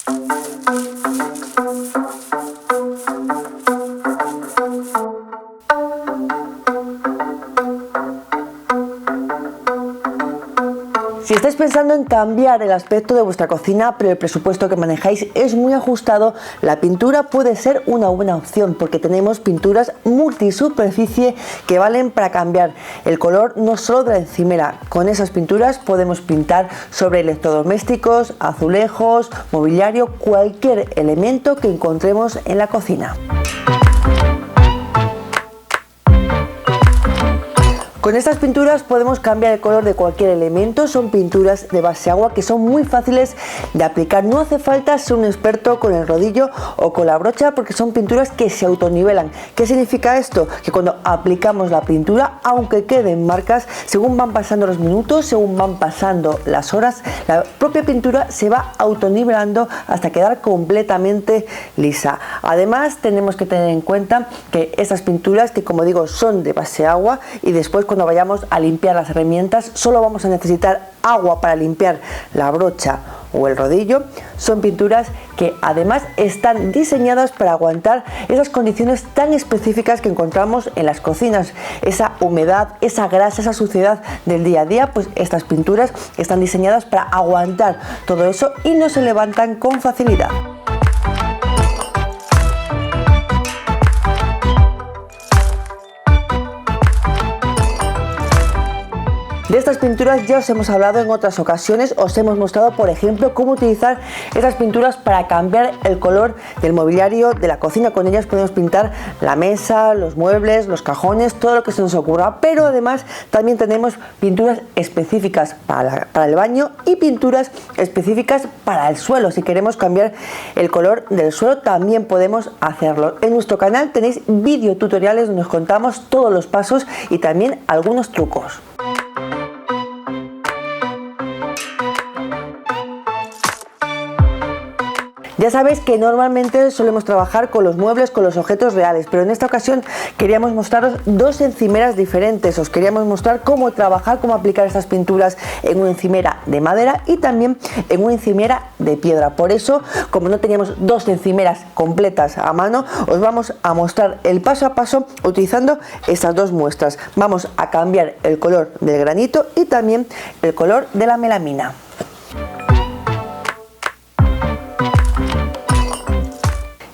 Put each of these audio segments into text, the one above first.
Si estáis pensando en cambiar el aspecto de vuestra cocina, pero el presupuesto que manejáis es muy ajustado, la pintura puede ser una buena opción porque tenemos pinturas multisuperficie que valen para cambiar el color no solo de la encimera. Con esas pinturas podemos pintar sobre electrodomésticos, azulejos, mobiliario, cualquier elemento que encontremos en la cocina. Con estas pinturas podemos cambiar el color de cualquier elemento, son pinturas de base agua que son muy fáciles de aplicar, no hace falta ser un experto con el rodillo o con la brocha porque son pinturas que se autonivelan. ¿Qué significa esto? Que cuando aplicamos la pintura, aunque queden marcas, según van pasando los minutos, según van pasando las horas, la propia pintura se va autonivelando hasta quedar completamente lisa. Además tenemos que tener en cuenta que estas pinturas, que como digo son de base agua, y después cuando vayamos a limpiar las herramientas solo vamos a necesitar agua para limpiar la brocha o el rodillo, son pinturas que además están diseñadas para aguantar esas condiciones tan específicas que encontramos en las cocinas, esa humedad, esa grasa, esa suciedad del día a día. Pues estas pinturas están diseñadas para aguantar todo eso y no se levantan con facilidad. De estas pinturas ya os hemos hablado en otras ocasiones, os hemos mostrado por ejemplo cómo utilizar estas pinturas para cambiar el color del mobiliario de la cocina. Con ellas podemos pintar la mesa, los muebles, los cajones, todo lo que se nos ocurra, pero además también tenemos pinturas específicas para el baño y pinturas específicas para el suelo. Si queremos cambiar el color del suelo también podemos hacerlo. En nuestro canal tenéis videotutoriales donde os contamos todos los pasos y también algunos trucos. Ya sabéis que normalmente solemos trabajar con los muebles, con los objetos reales, pero en esta ocasión queríamos mostraros dos encimeras diferentes. Os queríamos mostrar cómo trabajar, cómo aplicar estas pinturas en una encimera de madera y también en una encimera de piedra. Por eso, como no teníamos dos encimeras completas a mano, os vamos a mostrar el paso a paso utilizando estas dos muestras. Vamos a cambiar el color del granito y también el color de la melamina.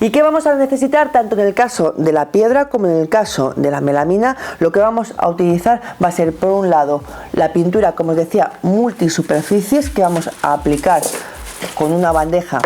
¿Y qué vamos a necesitar tanto en el caso de la piedra como en el caso de la melamina? Lo que vamos a utilizar va a ser, por un lado, la pintura, como os decía, multisuperficies, que vamos a aplicar con una bandeja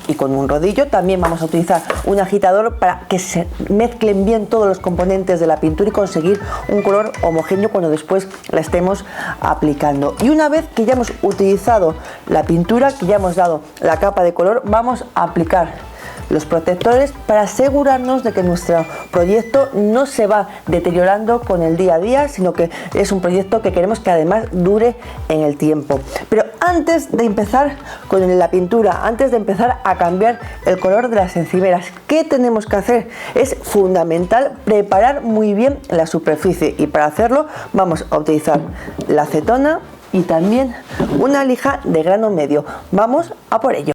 y con un rodillo. También vamos a utilizar un agitador para que se mezclen bien todos los componentes de la pintura y conseguir un color homogéneo cuando después la estemos aplicando. Y una vez que ya hemos utilizado la pintura, que ya hemos dado la capa de color, vamos a aplicar los protectores para asegurarnos de que nuestro proyecto no se va deteriorando con el día a día, sino que es un proyecto que queremos que además dure en el tiempo. Pero antes de empezar con la pintura, antes de empezar a cambiar el color de las encimeras, ¿qué tenemos que hacer? Es fundamental preparar muy bien la superficie, y para hacerlo vamos a utilizar la acetona y también una lija de grano medio. Vamos a por ello.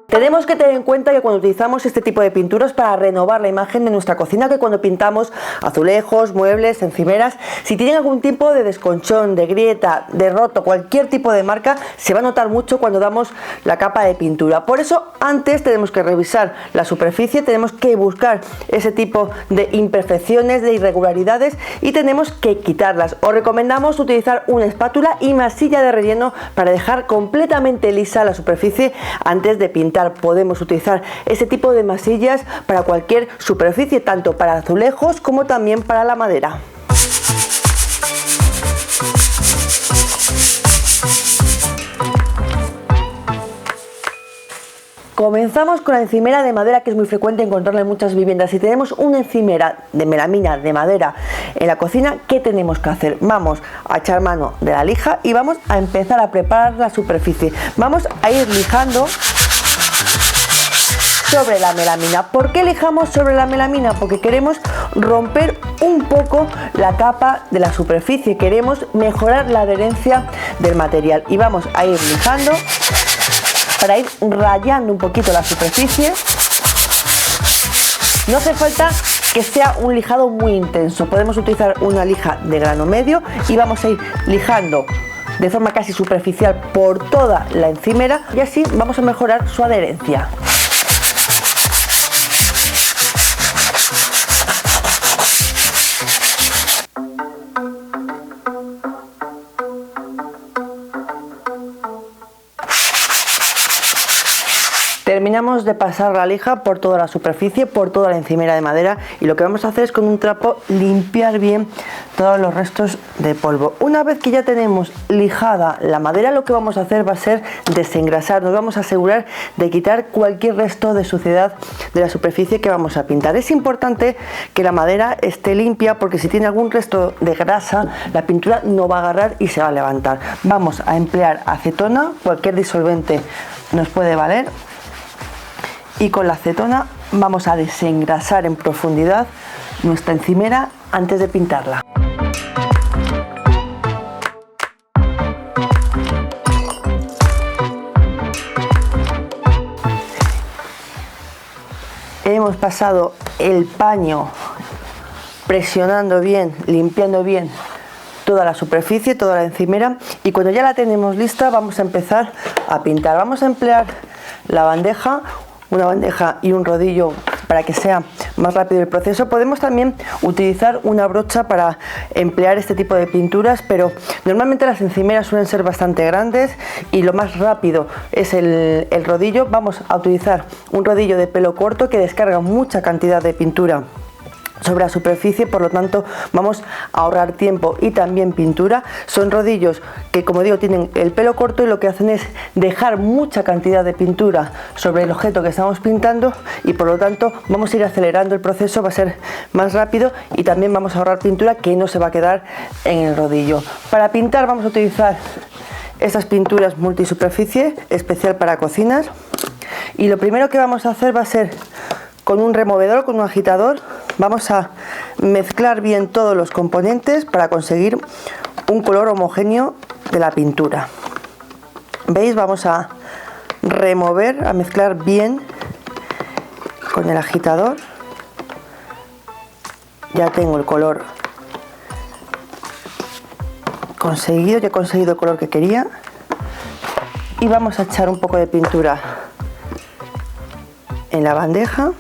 Tenemos que tener en cuenta que cuando utilizamos este tipo de pinturas para renovar la imagen de nuestra cocina, que cuando pintamos azulejos, muebles, encimeras, si tienen algún tipo de desconchón, de grieta, de roto, cualquier tipo de marca, se va a notar mucho cuando damos la capa de pintura. Por eso antes tenemos que revisar la superficie, tenemos que buscar ese tipo de imperfecciones, de irregularidades, y tenemos que quitarlas. Os recomendamos utilizar una espátula y masilla de relleno para dejar completamente lisa la superficie antes de pintar. Podemos utilizar ese tipo de masillas para cualquier superficie, tanto para azulejos como también para la madera. Comenzamos con la encimera de madera, que es muy frecuente encontrarla en muchas viviendas. Si tenemos una encimera de melamina, de madera, en la cocina, ¿qué tenemos que hacer? Vamos a echar mano de la lija y vamos a empezar a preparar la superficie. Vamos a ir lijando sobre la melamina. ¿Por qué lijamos sobre la melamina? Porque queremos romper un poco la capa de la superficie, queremos mejorar la adherencia del material y vamos a ir lijando para ir rayando un poquito la superficie. No hace falta que sea un lijado muy intenso, podemos utilizar una lija de grano medio y vamos a ir lijando de forma casi superficial por toda la encimera y así vamos a mejorar su adherencia. Terminamos de pasar la lija por toda la superficie, por toda la encimera de madera y lo que vamos a hacer es con un trapo limpiar bien todos los restos de polvo. Una vez que ya tenemos lijada la madera, lo que vamos a hacer va a ser desengrasar, nos vamos a asegurar de quitar cualquier resto de suciedad de la superficie que vamos a pintar. Es importante que la madera esté limpia porque si tiene algún resto de grasa la pintura no va a agarrar y se va a levantar. Vamos a emplear acetona, cualquier disolvente nos puede valer. Y con la acetona vamos a desengrasar en profundidad nuestra encimera antes de pintarla. Hemos pasado el paño presionando bien, limpiando bien toda la superficie, toda la encimera y cuando ya la tenemos lista vamos a empezar a pintar. Vamos a emplear la bandeja, una bandeja y un rodillo para que sea más rápido el proceso. Podemos también utilizar una brocha para emplear este tipo de pinturas, pero normalmente las encimeras suelen ser bastante grandes y lo más rápido es el rodillo. Vamos a utilizar un rodillo de pelo corto que descarga mucha cantidad de pintura sobre la superficie, por lo tanto vamos a ahorrar tiempo y también pintura. Son rodillos que, como digo, tienen el pelo corto y lo que hacen es dejar mucha cantidad de pintura sobre el objeto que estamos pintando y por lo tanto vamos a ir acelerando el proceso, va a ser más rápido y también vamos a ahorrar pintura que no se va a quedar en el rodillo. Para pintar vamos a utilizar estas pinturas multisuperficie, especial para cocinas, y lo primero que vamos a hacer va a ser con un removedor, con un agitador, vamos a mezclar bien todos los componentes para conseguir un color homogéneo de la pintura. ¿Veis? Vamos a remover, a mezclar bien con el agitador. Ya tengo el color conseguido, ya he conseguido el color que quería. Y vamos a echar un poco de pintura en la bandeja.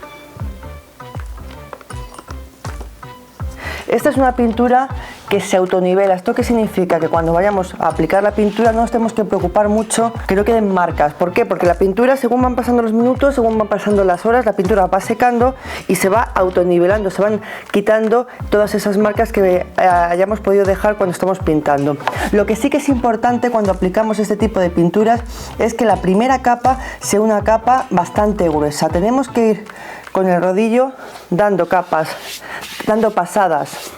Esta es una pintura que se autonivela. ¿Esto qué significa? Que cuando vayamos a aplicar la pintura no nos tenemos que preocupar mucho que no queden marcas. ¿Por qué? Porque la pintura, según van pasando los minutos, según van pasando las horas, la pintura va secando y se va autonivelando, se van quitando todas esas marcas que hayamos podido dejar cuando estamos pintando. Lo que sí que es importante cuando aplicamos este tipo de pinturas es que la primera capa sea una capa bastante gruesa. Tenemos que ir con el rodillo dando capas, dando pasadas.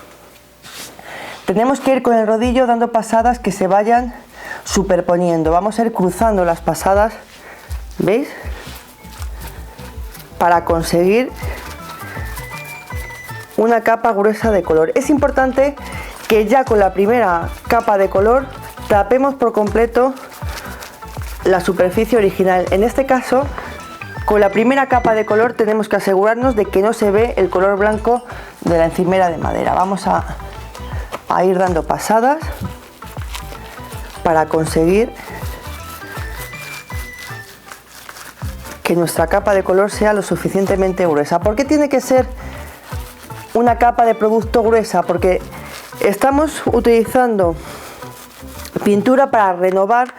Tenemos que ir con el rodillo dando pasadas que se vayan superponiendo. Vamos a ir cruzando las pasadas, ¿veis? Para conseguir una capa gruesa de color. Es importante que ya con la primera capa de color tapemos por completo la superficie original. En este caso, con la primera capa de color tenemos que asegurarnos de que no se ve el color blanco de la encimera de madera. Vamos a ir dando pasadas para conseguir que nuestra capa de color sea lo suficientemente gruesa. ¿Por qué tiene que ser una capa de producto gruesa? Porque estamos utilizando pintura para renovar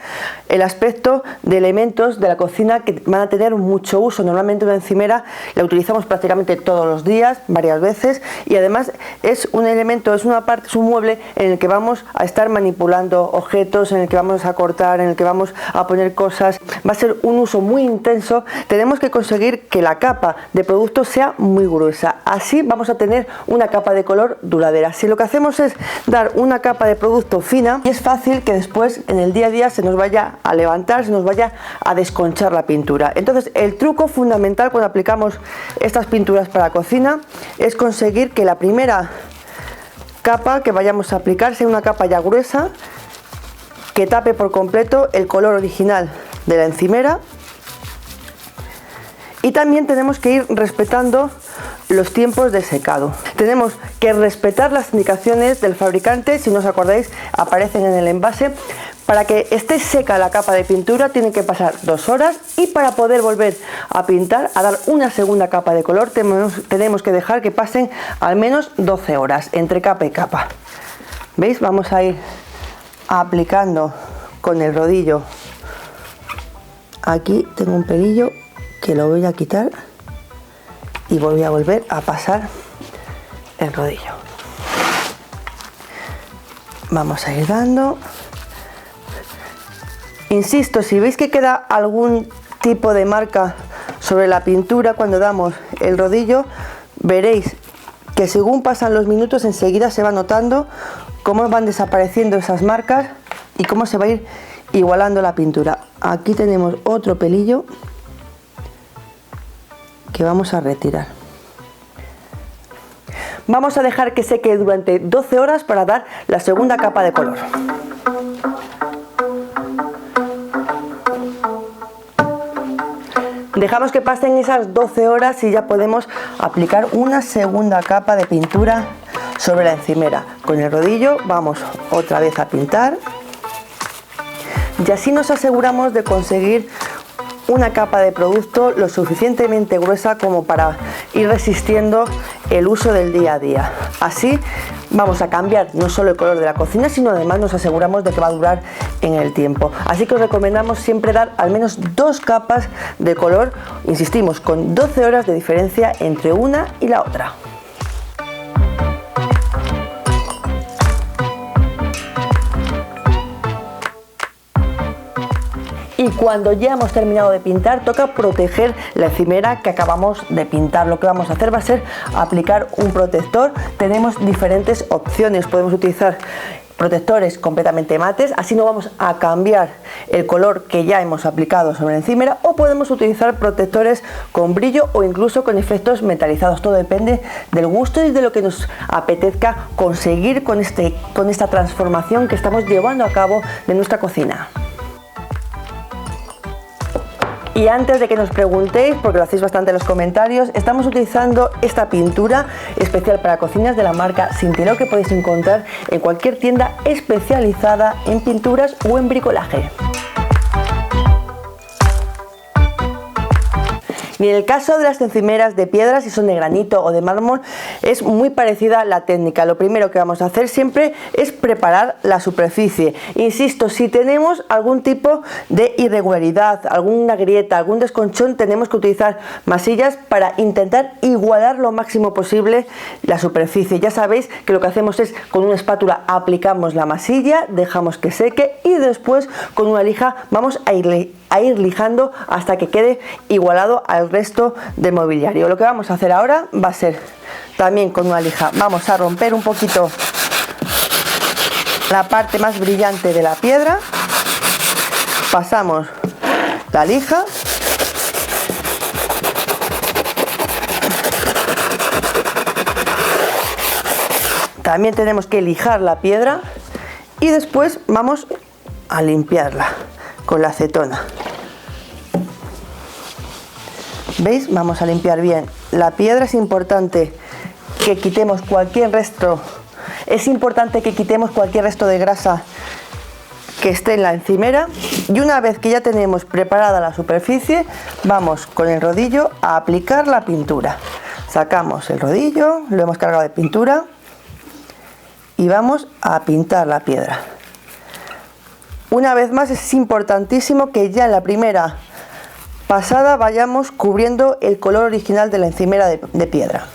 el aspecto de elementos de la cocina que van a tener mucho uso. Normalmente una encimera la utilizamos prácticamente todos los días, varias veces, y además es un elemento, es una parte, es un mueble en el que vamos a estar manipulando objetos, en el que vamos a cortar, en el que vamos a poner cosas. Va a ser un uso muy intenso. Tenemos que conseguir que la capa de producto sea muy gruesa. Así vamos a tener una capa de color duradera. Si lo que hacemos es dar una capa de producto fina, es fácil que después en el día a día se nos vaya a levantar, se nos vaya a desconchar la pintura. Entonces el truco fundamental cuando aplicamos estas pinturas para cocina es conseguir que la primera capa que vayamos a aplicar sea una capa ya gruesa, que tape por completo el color original de la encimera. Y también tenemos que ir respetando los tiempos de secado. Tenemos que respetar las indicaciones del fabricante, si no os acordáis, aparecen en el envase. Para que esté seca la capa de pintura tiene que pasar 2 horas, y para poder volver a pintar, a dar una segunda capa de color, tenemos que dejar que pasen al menos 12 horas entre capa y capa. ¿Veis? Vamos a ir aplicando con el rodillo. Aquí tengo un pelillo que lo voy a quitar y voy a volver a pasar el rodillo. Vamos a ir dando. Insisto, si veis que queda algún tipo de marca sobre la pintura cuando damos el rodillo, veréis que según pasan los minutos enseguida se va notando cómo van desapareciendo esas marcas y cómo se va a ir igualando la pintura. Aquí tenemos otro pelillo que vamos a retirar. Vamos a dejar que seque durante 12 horas para dar la segunda capa de color. Dejamos que pasen esas 12 horas y ya podemos aplicar una segunda capa de pintura sobre la encimera. Con el rodillo vamos otra vez a pintar y así nos aseguramos de conseguir una capa de producto lo suficientemente gruesa como para ir resistiendo el uso del día a día. Así vamos a cambiar no solo el color de la cocina, sino además nos aseguramos de que va a durar en el tiempo. Así que os recomendamos siempre dar al menos 2 capas de color, insistimos, con 12 horas de diferencia entre una y la otra. Y cuando ya hemos terminado de pintar, toca proteger la encimera que acabamos de pintar. Lo que vamos a hacer va a ser aplicar un protector. Tenemos diferentes opciones, podemos utilizar protectores completamente mates, así no vamos a cambiar el color que ya hemos aplicado sobre la encimera, o podemos utilizar protectores con brillo o incluso con efectos metalizados. Todo depende del gusto y de lo que nos apetezca conseguir con esta transformación que estamos llevando a cabo de nuestra cocina. Y antes de que nos preguntéis, porque lo hacéis bastante en los comentarios, estamos utilizando esta pintura especial para cocinas de la marca Cintillo, que podéis encontrar en cualquier tienda especializada en pinturas o en bricolaje. Y en el caso de las encimeras de piedra, si son de granito o de mármol, es muy parecida la técnica. Lo primero que vamos a hacer siempre es preparar la superficie. Insisto, si tenemos algún tipo de irregularidad, alguna grieta, algún desconchón, tenemos que utilizar masillas para intentar igualar lo máximo posible la superficie. Ya sabéis que lo que hacemos es con una espátula aplicamos la masilla, dejamos que seque y después con una lija vamos a ir lijando hasta que quede igualado al resto del mobiliario. Lo que vamos a hacer ahora va a ser también con una lija, vamos a romper un poquito la parte más brillante de la piedra, pasamos la lija también tenemos que lijar la piedra y después vamos a limpiarla con la acetona. ¿Veis? Vamos a limpiar bien la piedra. Es importante que quitemos cualquier resto, de grasa que esté en la encimera, y una vez que ya tenemos preparada la superficie, vamos con el rodillo a aplicar la pintura. Sacamos el rodillo, lo hemos cargado de pintura y vamos a pintar la piedra. Una vez más es importantísimo que ya en la primera pasada vayamos cubriendo el color original de la encimera de piedra.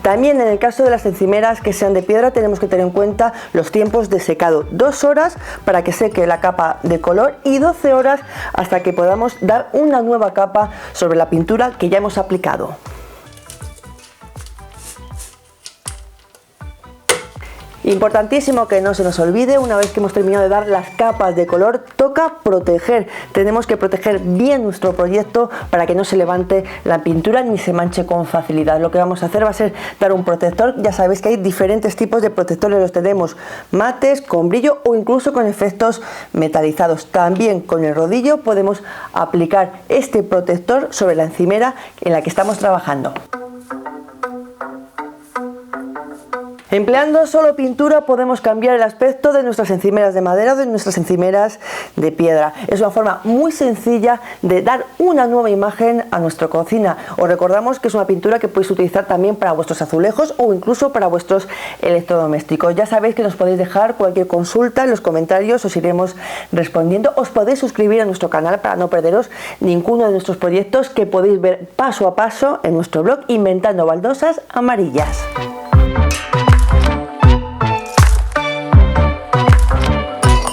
También en el caso de las encimeras que sean de piedra tenemos que tener en cuenta los tiempos de secado. 2 horas para que seque la capa de color y 12 horas hasta que podamos dar una nueva capa sobre la pintura que ya hemos aplicado. Importantísimo que no se nos olvide, una vez que hemos terminado de dar las capas de color, toca proteger. Tenemos que proteger bien nuestro proyecto para que no se levante la pintura ni se manche con facilidad. Lo que vamos a hacer va a ser dar un protector. Ya sabéis que hay diferentes tipos de protectores, los tenemos mates, con brillo o incluso con efectos metalizados. También con el rodillo podemos aplicar este protector sobre la encimera en la que estamos trabajando. Empleando solo pintura podemos cambiar el aspecto de nuestras encimeras de madera o de nuestras encimeras de piedra. Es una forma muy sencilla de dar una nueva imagen a nuestra cocina. Os recordamos que es una pintura que podéis utilizar también para vuestros azulejos o incluso para vuestros electrodomésticos. Ya sabéis que nos podéis dejar cualquier consulta en los comentarios, os iremos respondiendo. Os podéis suscribir a nuestro canal para no perderos ninguno de nuestros proyectos que podéis ver paso a paso en nuestro blog Inventando Baldosas Amarillas.